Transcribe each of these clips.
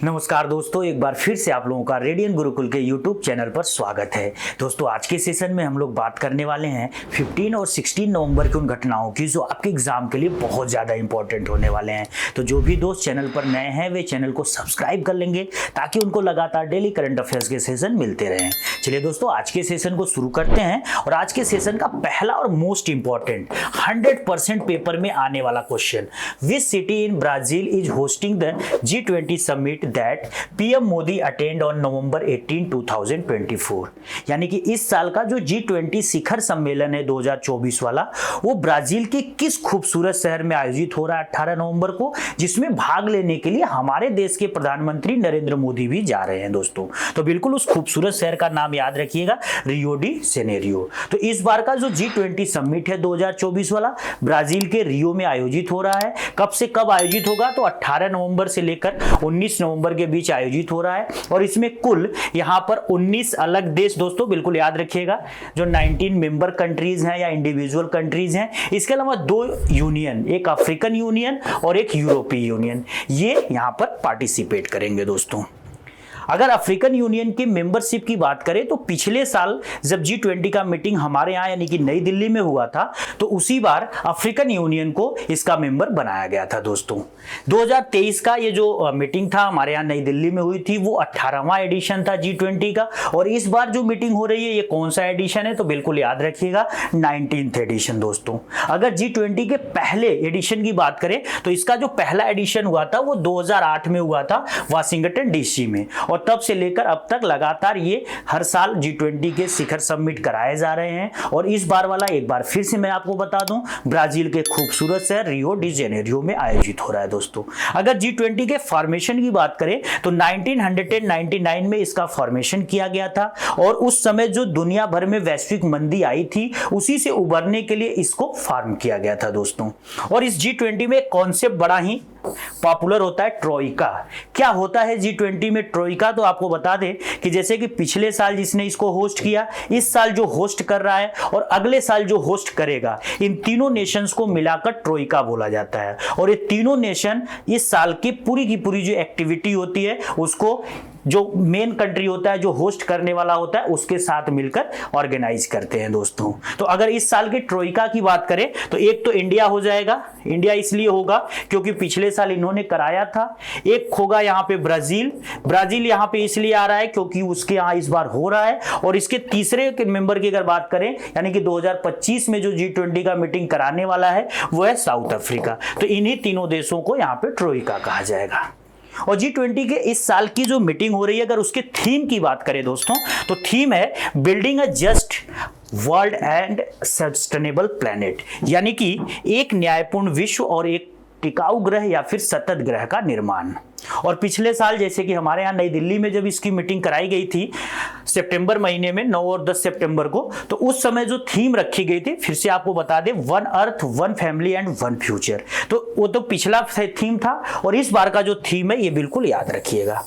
नमस्कार दोस्तों, एक बार फिर से आप लोगों का रेडियन गुरुकुल के यूट्यूब चैनल पर स्वागत है। दोस्तों, आज के सेशन में हम लोग बात करने वाले हैं 15 और 16 नवंबर की उन घटनाओं की जो आपके एग्जाम के लिए बहुत ज़्यादा इंपॉर्टेंट होने वाले हैं। तो जो भी दोस्त चैनल पर नए हैं वे चैनल को सब्सक्राइब कर लेंगे ताकि उनको लगातार डेली करंट अफेयर्स के सेशन मिलते रहें। चलिए दोस्तों, आज के सेशन को शुरू करते हैं और आज के सेशन का पहला और मोस्ट इंपॉर्टेंट 100% पेपर में आने वाला question, which city in Brazil is hosting the G20 summit that PM Modi attend on November 18, 2024। यानी कि इस साल का जो G20 शिखर सम्मेलन है 2024 वाला, वो ब्राजील के किस खूबसूरत शहर में आयोजित हो रहा है 18 नवंबर को, जिसमें भाग लेने के लिए हमारे देश के प्रधानमंत्री नरेंद्र मोदी भी जा रहे हैं। दोस्तों, तो बिल्कुल उस खूबसूरत शहर का नाम याद रखिएगा, रियो डी जेनेरियो। तो इस बार का जो G20 समिट है 2024 वाला, ब्राजील के रियो में आयोजित हो रहा है। कब से कब आयोजित होगा? तो 18 नवंबर से लेकर 19 नवंबर के बीच आयोजित हो रहा है और इसमें कुल यहां पर 19 अलग देश, दोस्तों बिल्कुल याद रखिएगा, जो 19 मेंबर कंट्रीज हैं या इंडिविजुअल कंट्रीज हैं। इसके अलावा 2 यूनियन, एक अफ्रीकन यूनियन और एक यूरोपीय यूनियन, ये यहां पर पार्टिसिपेट करेंगे। दोस्तों, अगर अफ्रीकन यूनियन की मेंबरशिप की बात करें तो पिछले साल जब G20 का मीटिंग हमारे यहाँ यानी कि नई दिल्ली में हुआ था, तो उसी बार अफ्रीकन यूनियन को इसका मेंबर बनाया गया था। दोस्तों, 2023 का ये जो मीटिंग था हमारे यहाँ नई दिल्ली में हुई थी, वो 18वां एडिशन था G20 का। और इस बार जो मीटिंग हो रही है, ये कौन सा एडिशन है? तो बिल्कुल याद रखिएगा, 19th एडिशन। दोस्तों, अगर G20 के पहले एडिशन की बात करें तो इसका जो पहला एडिशन हुआ था वो 2008 में हुआ था वाशिंगटन DC में, और तब से लेकर अब तक लगातार ये हर साल G20 के शिखर समिट कराए जा रहे हैं। और इस बार वाला एक बार फिर से मैं आपको बता दूं, ब्राजील के खूबसूरत शहर रियो डी जेनेरियो में आयोजित हो रहा है। दोस्तों, अगर G20 के फॉर्मेशन की बात करें तो 1999 में इसका फॉर्मेशन किया गया था और उस समय जो दुनिया भर में वैश्विक मंदी आई थी, उसी से उबरने के लिए इसको फॉर्म किया गया था। दोस्तों, और इस G20 में कॉन्सेप्ट बड़ा ही पॉपुलर होता है, ट्रोइका। क्या होता है G20 में ट्रोइका? तो आपको बता दें कि जैसे कि पिछले साल जिसने इसको होस्ट किया, इस साल जो होस्ट कर रहा है और अगले साल जो होस्ट करेगा, इन तीनों नेशंस को मिलाकर ट्रोइका बोला जाता है। और ये तीनों नेशन इस साल की पूरी जो एक्टिविटी होती है उसको जो मेन कंट्री होता है, जो होस्ट करने वाला होता है, उसके साथ मिलकर ऑर्गेनाइज करते हैं। दोस्तों, तो अगर इस साल के ट्रोइका की बात करें तो एक तो इंडिया हो जाएगा। इंडिया इसलिए होगा क्योंकि पिछले साल इन्होंने कराया था। एक होगा यहाँ पे ब्राजील यहाँ पे इसलिए आ रहा है क्योंकि उसके यहाँ इस बार हो रहा है। और इसके तीसरे मेंबर की अगर बात करें, यानी कि 2025 में जो G20 का मीटिंग कराने वाला है वो है साउथ अफ्रीका। तो इन्हीं तीनों देशों को यहाँ पे ट्रोइका कहा जाएगा। और G20 के इस साल की जो मीटिंग हो रही है, अगर उसके थीम की बात करें दोस्तों, तो थीम है building a just world and sustainable planet, यानी कि एक न्यायपूर्ण विश्व और एक टिकाऊ ग्रह या फिर सतत ग्रह का निर्माण। और पिछले साल जैसे कि हमारे यहाँ नई दिल्ली में जब इसकी मीटिंग कराई गई थी सितंबर महीने में 9 और 10 सितंबर को, तो उस समय जो थीम रखी गई थी, फिर से आपको बता दें, 1 अर्थ 1 फैमिली एंड 1 फ्यूचर। तो वो तो पिछला थीम था और इस बार का जो थीम है ये बिल्कुल याद रखिएगा।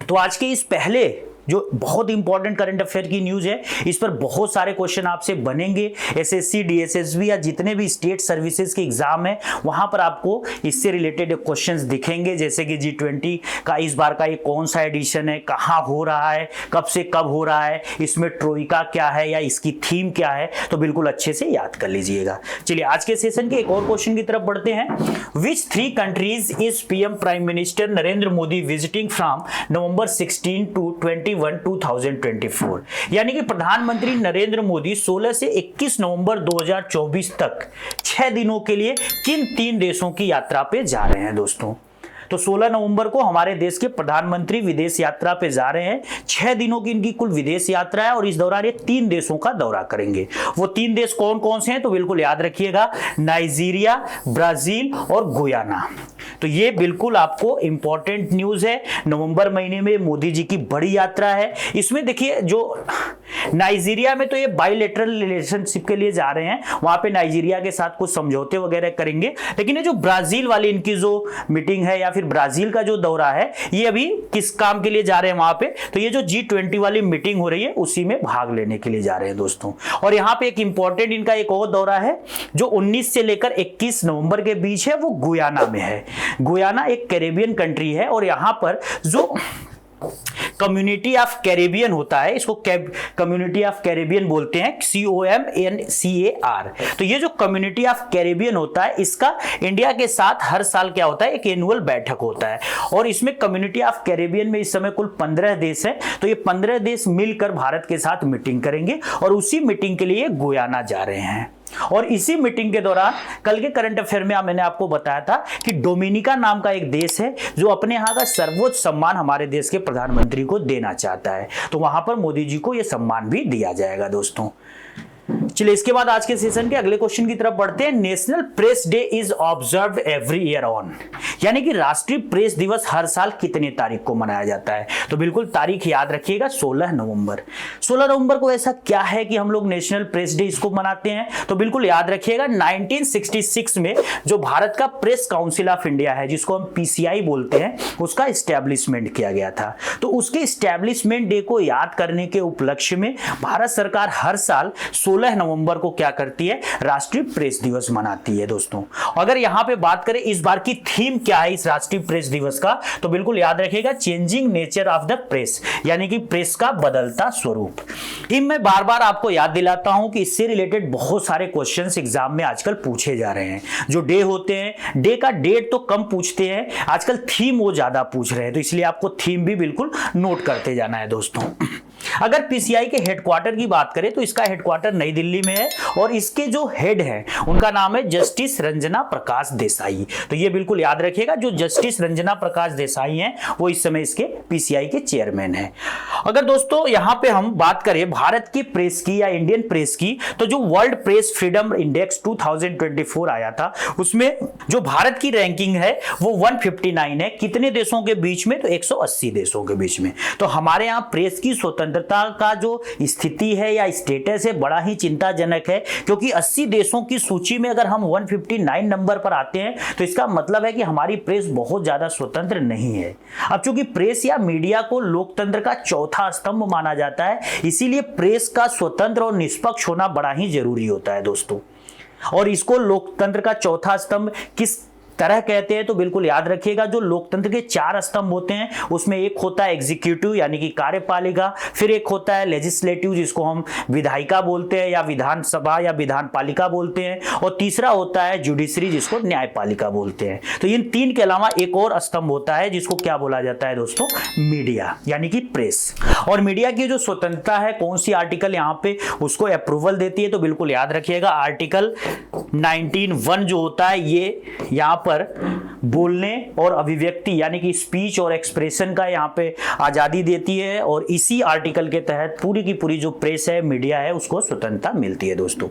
तो आज के इस पहले जो बहुत इंपॉर्टेंट करंट अफेयर की न्यूज है, इस पर बहुत सारे क्वेश्चन आपसे बनेंगे। SSC DSSB या जितने भी स्टेट सर्विसेज के एग्जाम है, वहां पर आपको इससे रिलेटेड क्वेश्चंस दिखेंगे, जैसे कि G20 का इस बार का ये कौन सा एडिशन है, कहां हो रहा है, कब से कब हो रहा है, इसमें ट्रोइका क्या है या इसकी थीम क्या है, तो बिल्कुल अच्छे से याद कर लीजिएगा। चलिए आज के सेशन के एक और क्वेश्चन की तरफ बढ़ते हैं। विच 3 countries is PM prime minister Narendra Modi visiting from November 16 to 21, 2024? यानी कि प्रधानमंत्री नरेंद्र मोदी 16 से 21 नवंबर 2024 तक 6 दिनों के लिए किन 3 देशों की यात्रा पे जा रहे हैं? दोस्तों, तो 16 नवंबर को हमारे देश के प्रधानमंत्री विदेश यात्रा पे जा रहे हैं। 6 दिनों की इनकी कुल विदेश यात्रा है और इस दौरान ये 3 देशों का दौरा करेंगे। वो 3 देश कौन कौन से हैं? तो बिल्कुल याद रखिएगा, नाइजीरिया, ब्राजील और गुयाना। तो ये बिल्कुल आपको इंपॉर्टेंट न्यूज है। नवंबर महीने में मोदी जी की बड़ी यात्रा है। इसमें देखिए, जो नाइजीरिया में तो ये बाइलेटरल रिलेशनशिप के लिए जा रहे हैं, वहां पे नाइजीरिया के साथ कुछ समझौते वगैरह करेंगे। लेकिन ये जो ब्राजील वाली इनकी जो मीटिंग है या फिर ब्राजील का जो दौरा है, ये अभी किस काम के लिए जा रहे हैं वहां पे, तो ये जो G20 वाली मीटिंग हो रही है उसी में भाग लेने के लिए जा रहे हैं दोस्तों। और यहाँ पे एक इंपॉर्टेंट इनका एक और दौरा है जो 19 से लेकर 21 नवंबर के बीच है, वो गुयाना में है। गुयाना एक कैरेबियन कंट्री है और यहाँ पर जो कम्युनिटी ऑफ कैरेबियन होता है, इसको कम्युनिटी ऑफ कैरेबियन बोलते हैं, COMNCAR। तो ये जो कम्युनिटी ऑफ कैरेबियन होता है, इसका इंडिया के साथ हर साल क्या होता है, एक एनुअल बैठक होता है। और इसमें कम्युनिटी ऑफ कैरेबियन में इस समय कुल 15 देश हैं। तो ये 15 देश मिलकर भारत के साथ मीटिंग करेंगे और उसी मीटिंग के लिए गुयाना जा रहे हैं। और इसी मीटिंग के दौरान कल के करंट अफेयर में मैंने आपको बताया था कि डोमिनिका नाम का एक देश है जो अपने यहाँ का सर्वोच्च सम्मान हमारे देश के प्रधानमंत्री को देना चाहता है, तो वहां पर मोदी जी को यह सम्मान भी दिया जाएगा दोस्तों। चलिए इसके बाद आज के सेशन के अगले क्वेश्चन की तरफ बढ़ते हैं। National press day is observed every year on, यानी कि राष्ट्रीय प्रेस दिवस हर साल कितने तारीख को मनाया जाता है, तो बिल्कुल तारीख याद रखिएगा 16 नवंबर। 16 नवंबर को ऐसा क्या है कि हम लोग नेशनल प्रेस डे इसको मनाते हैं, तो बिल्कुल याद रखिएगा 1966 में जो भारत का प्रेस काउंसिल ऑफ इंडिया है, जिसको हम PCI बोलते हैं, उसका इस्टेब्लिशमेंट किया गया था। तो उसके इस्टेब्लिशमेंट डे को याद करने के उपलक्ष्य में भारत सरकार हर साल 16 नवंबर को क्या करती है, राष्ट्रीय प्रेस दिवस मनाती है दोस्तों। अगर यहां पे बात करें इस बार की थीम क्या है इस राष्ट्रीय प्रेस दिवस का, तो बिल्कुल याद रखिएगा changing nature of the press, यानी कि प्रेस का बदलता स्वरूप। थीम में बार बार आपको याद दिलाता हूं कि इससे रिलेटेड बहुत सारे क्वेश्चंस एग्जाम में आजकल पूछे जा रहे हैं। जो डे होते हैं, डे का डेट तो कम पूछते हैं, आजकल थीम वो ज्यादा पूछ रहे हैं, तो इसलिए आपको थीम भी बिल्कुल नोट करते जाना है दोस्तों। अगर PCI के हेडक्वार्टर की बात करें तो इसका हेडक्वार्टर नई दिल्ली में है और इसके जो हेड हैं उनका नाम है जस्टिस रंजना प्रकाश देसाई। तो ये बिल्कुल याद रखिएगा, जो जस्टिस रंजना प्रकाश देसाई हैं वो इस समय इसके PCI के चेयरमैन हैं। अगर दोस्तों यहां पे हम बात करें भारत की प्रेस की या इंडियन प्रेस की, तो जो वर्ल्ड प्रेस फ्रीडम इंडेक्स 2024 आया था, उसमें जो भारत की रैंकिंग है वो 159 है। कितने देशों के बीच में, तो 180 देशों के बीच में। तो हमारे यहाँ प्रेस की स्वतंत्रता का जो स्थिति है या स्टेटस है बड़ा ही चिंताजनक है, क्योंकि 80 देशों की सूची में अगर हम 159 नंबर पर आते हैं तो इसका मतलब है कि हमारी प्रेस बहुत ज्यादा स्वतंत्र नहीं है। अब चूंकि प्रेस या मीडिया को लोकतंत्र का चौथा स्तंभ माना जाता है, इसीलिए प्रेस का स्वतंत्र और निष्पक्ष होना बड़ा ही जरूरी होता है दोस्तों। और इसको लोकतंत्र का चौथा स्तंभ किस तरह कहते हैं, तो बिल्कुल याद रखिएगा जो लोकतंत्र के 4 स्तंभ होते हैं उसमें एक होता है एग्जीक्यूटिव यानी कि कार्यपालिका, फिर एक होता है लेजिस्लेटिव जिसको हम विधायिका बोलते हैं या विधानसभा या विधानपालिका बोलते हैं, और तीसरा होता है जुडिशरी जिसको न्यायपालिका बोलते हैं। तो इन 3 के अलावा एक और स्तंभ होता है जिसको क्या बोला जाता है दोस्तों, मीडिया यानी कि प्रेस। और मीडिया की जो स्वतंत्रता है, कौन सी आर्टिकल यहाँ पे उसको अप्रूवल देती है, तो बिल्कुल याद रखिएगा आर्टिकल 19(1) जो होता है ये यहाँ पर बोलने और अभिव्यक्ति यानी कि स्पीच और एक्सप्रेशन का यहाँ पे आजादी देती है, और इसी आर्टिकल के तहत पूरी की पूरी जो प्रेस है, मीडिया है, उसको स्वतंत्रता मिलती है दोस्तों।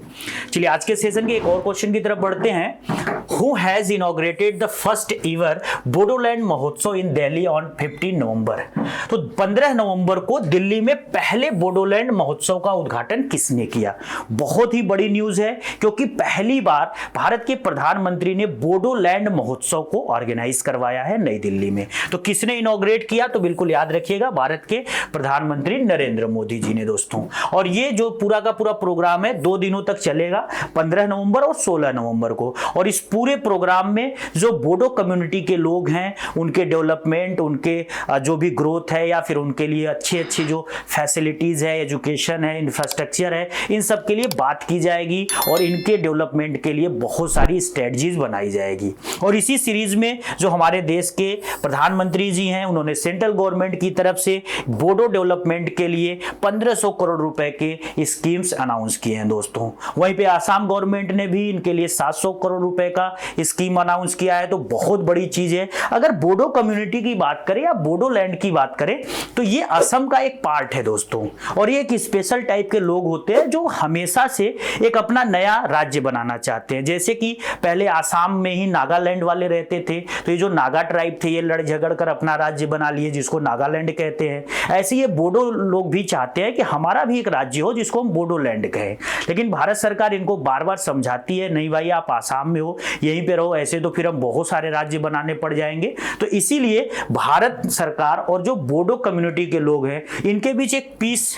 चलिए आज के सेशन के एक और क्वेश्चन की तरफ बढ़ते हैं। Who has inaugurated the first ever Bodoland महोत्सव इन दिल्ली ऑन 15 नवंबर। तो 15 नवंबर को दिल्ली में पहले बोडोलैंड महोत्सव का उद्घाटन किसने किया। बहुत ही बड़ी न्यूज है, क्योंकि पहली बार भारत के प्रधानमंत्री ने बोडोलैंड महोत्सव को ऑर्गेनाइज करवाया है नई दिल्ली में। तो किसने इनॉग्रेट किया, तो बिल्कुल याद रखिएगा भारत के प्रधानमंत्री नरेंद्र मोदी जी ने दोस्तों। और ये जो पूरा का पूरा प्रोग्राम है 2 दिनों तक चलेगा, 15 नवंबर और 16 नवंबर को। और इस पूरे प्रोग्राम में जो बोडो कम्युनिटी के लोग हैं उनके डेवलपमेंट, उनके जो भी ग्रोथ है या फिर उनके लिए अच्छी अच्छी जो फैसिलिटीज है, एजुकेशन है, इंफ्रास्ट्रक्चर है, इन सब के लिए बात की जाएगी और इनके डेवलपमेंट के लिए बहुत सारी स्ट्रेटजीज बनाई जाएगी। और इसी सीरीज में जो हमारे देश के प्रधानमंत्री जी हैं उन्होंने सेंट्रल गवर्नमेंट की तरफ से बोडो डेवलपमेंट के लिए 1500 करोड़ रुपए के स्कीम्स अनाउंस किए हैं दोस्तों। वहीं पे आसाम गवर्नमेंट ने भी इनके लिए 700 करोड़ रुपए का स्कीम अनाउंस किया है, तो बहुत बड़ी चीज है। अगर बोडो कम्युनिटी की बात करें या बोडोलैंड की बात करें तो ये असम का एक पार्ट है दोस्तों, और ये एक स्पेशल टाइप के लोग होते हैं जो हमेशा से एक अपना नया राज्य बनाना चाहते हैं। जैसे कि पहले आसाम में ही नागालैंड वाले रहते चाहते थे, तो ये जो नागा ट्राइब थे ये लड़ झगड़ कर अपना राज्य बना लिए जिसको नागालैंड कहते हैं। ऐसे ये बोडो लोग भी चाहते हैं कि हमारा भी एक राज्य हो जिसको हम बोडोलैंड कहें, लेकिन भारत सरकार इनको बार बार समझाती है, नहीं भाई आप आसाम में हो, यहीं पे रहो, ऐसे तो फिर हम बहुत सारे राज्य बनाने पड़ जाएंगे। तो इसीलिए भारत सरकार और जो बोडो कम्युनिटी के लोग हैं इनके बीच एक पीस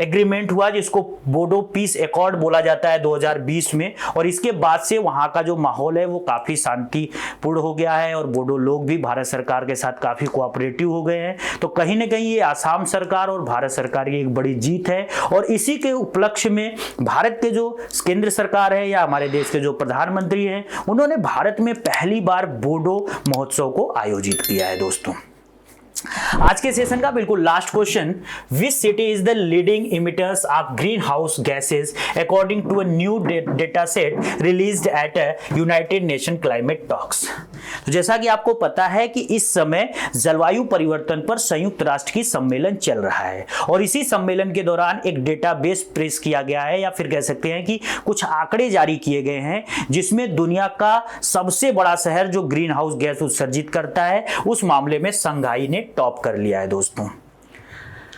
एग्रीमेंट हुआ जिसको बोडो पीस एकॉर्ड बोला जाता है 2020 में, और इसके बाद से वहां का जो माहौल है वो काफी शांतिपूर्ण हो गया है और बोडो लोग भी भारत सरकार के साथ काफी कोऑपरेटिव हो गए हैं। तो कहीं ना कहीं ये आसाम सरकार और भारत सरकार की एक बड़ी जीत है, और इसी के उपलक्ष्य में भारत के जो केंद्र सरकार है या हमारे देश के जो प्रधानमंत्री हैं उन्होंने भारत में पहली बार बोडो महोत्सव को आयोजित किया है। दोस्तों आज के सेशन का बिल्कुल last question, which city is the leading emitters of green house gases according to a new data set released at United Nation climate talks. तो जैसा कि आपको पता है कि इस समय जलवायु परिवर्तन पर संयुक्त राष्ट्र की सम्मेलन चल रहा है, और इसी सम्मेलन के दौरान एक डेटाबेस प्रेस किया गया है, या फिर कह सकते हैं कि कुछ आंकड़े जारी किए गए हैं जिसमें दुनिया का सबसे बड़ा शहर जो ग्रीन हाउस गैस उत्सर्जित करता है उस मामले में शंघाई ने टॉप कर लिया है। दोस्तों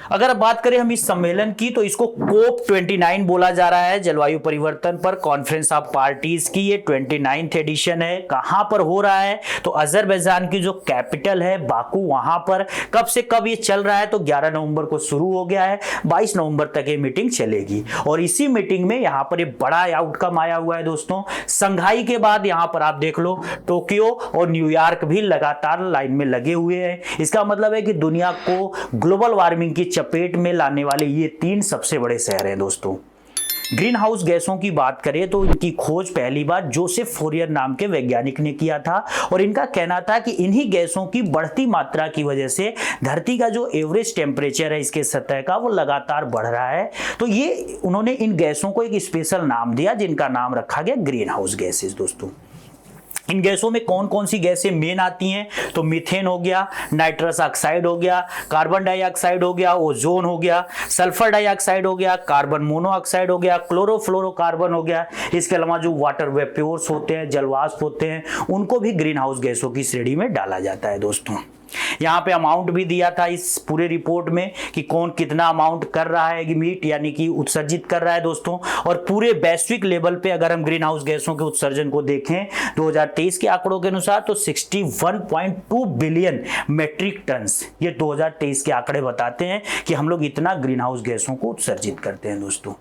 अगर अब बात करें हम इस सम्मेलन की तो इसको कोप 29 बोला जा रहा है, जलवायु परिवर्तन पर कॉन्फ्रेंस ऑफ पार्टीज की ये 29th एडिशन है। कहां पर हो रहा है तो अजरबैजान की जो कैपिटल है बाकू, वहां पर कब से कब ये चल रहा है तो 11 नवंबर को शुरू हो गया है, 22 नवंबर तक ये मीटिंग चलेगी, और इसी मीटिंग में यहां पर ये बड़ा आउटकम आया हुआ है। दोस्तों शंघाई के बाद यहां पर आप देख लो टोक्यो और न्यूयॉर्क भी लगातार लाइन में लगे हुए हैं। इसका मतलब है कि दुनिया को ग्लोबल वार्मिंग की चपेट में लाने वाले ये 3 सबसे बड़े शहर हैं। दोस्तों ग्रीन हाउस गैसों की बात करें तो इनकी खोज पहली बार जोसेफ फोरियर नाम के वैज्ञानिक ने किया था, और इनका कहना था कि इन्हीं गैसों की बढ़ती मात्रा की वजह से धरती का जो एवरेज टेम्परेचर है इसके सतह का वो लगातार बढ़ रहा है। तो ये उन्होंने इन गैसों को एक स्पेशल नाम दिया जिनका नाम रखा गया ग्रीन हाउस गैसेस। दोस्तों इन गैसों में कौन कौन सी गैसें मेन आती हैं तो मीथेन हो गया, नाइट्रस ऑक्साइड हो गया, कार्बन डाइऑक्साइड हो गया, ओजोन हो गया, सल्फर डाइऑक्साइड हो गया, कार्बन मोनोऑक्साइड हो गया, क्लोरोफ्लोरोकार्बन हो गया। इसके अलावा जो वाटर वेपोर्स होते हैं, जलवाष्प होते हैं, उनको भी ग्रीन हाउस गैसों की श्रेणी में डाला जाता है। दोस्तों यहाँ पे अमाउंट भी दिया था इस पूरे रिपोर्ट में कि कौन कितना अमाउंट कर रहा है गिमीट यानी कि उत्सर्जित कर रहा है। दोस्तों और पूरे वैश्विक लेवल पे अगर हम ग्रीन हाउस गैसों के उत्सर्जन को देखें 2023 के आंकड़ों के अनुसार तो 61.2 बिलियन मेट्रिक टन्स, ये 2023 के आंकड़े बताते हैं कि हम लोग इतना ग्रीन हाउस गैसों को उत्सर्जित करते हैं। दोस्तों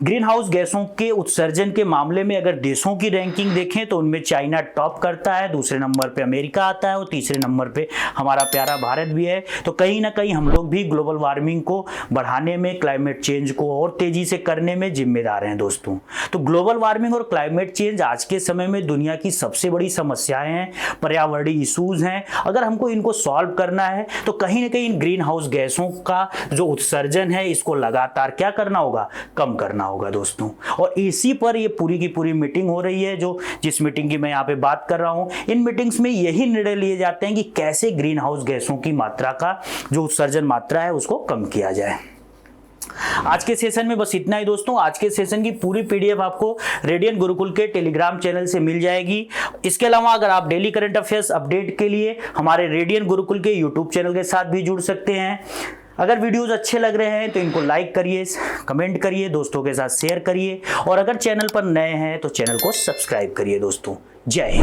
ग्रीन हाउस गैसों के उत्सर्जन के मामले में अगर देशों की रैंकिंग देखें तो उनमें चाइना टॉप करता है, दूसरे नंबर पे अमेरिका आता है और तीसरे नंबर पे हमारा प्यारा भारत भी है। तो कहीं ना कहीं हम लोग भी ग्लोबल वार्मिंग को बढ़ाने में, क्लाइमेट चेंज को और तेजी से करने में जिम्मेदार हैं। दोस्तों तो ग्लोबल वार्मिंग और क्लाइमेट चेंज आज के समय में दुनिया की सबसे बड़ी समस्याएं हैं, पर्यावरणीय इशूज हैं। अगर हमको इनको सॉल्व करना है तो कहीं ना कहीं इन ग्रीन हाउस गैसों का जो उत्सर्जन है इसको लगातार क्या करना होगा, कम करना होगा। दोस्तों और इसी पर ये पूरी की पूरी मीटिंग हो रही है, जो जिस मीटिंग की मैं यहाँ पे बात कर रहा हूँ। इन मीटिंग्स में यही निर्णय लिए जाते हैं कि कैसे ग्रीन हाउस गैसों की मात्रा का जो उत्सर्जन मात्रा है उसको कम किया जाए। आज के सेशन में बस इतना ही दोस्तों। आज के सेशन की पूरी पीडीएफ आपको रेडियन गुरुकुल के टेलीग्राम चैनल से मिल जाएगी। इसके अलावा अगर आप डेली करंट अफेयर्स अपडेट के लिए हमारे रेडियन गुरुकुल के यूट्यूब चैनल के साथ भी जुड़ सकते हैं। अगर वीडियोस अच्छे लग रहे हैं तो इनको लाइक करिए, कमेंट करिए, दोस्तों के साथ शेयर करिए, और अगर चैनल पर नए हैं तो चैनल को सब्सक्राइब करिए। दोस्तों जय हिंद।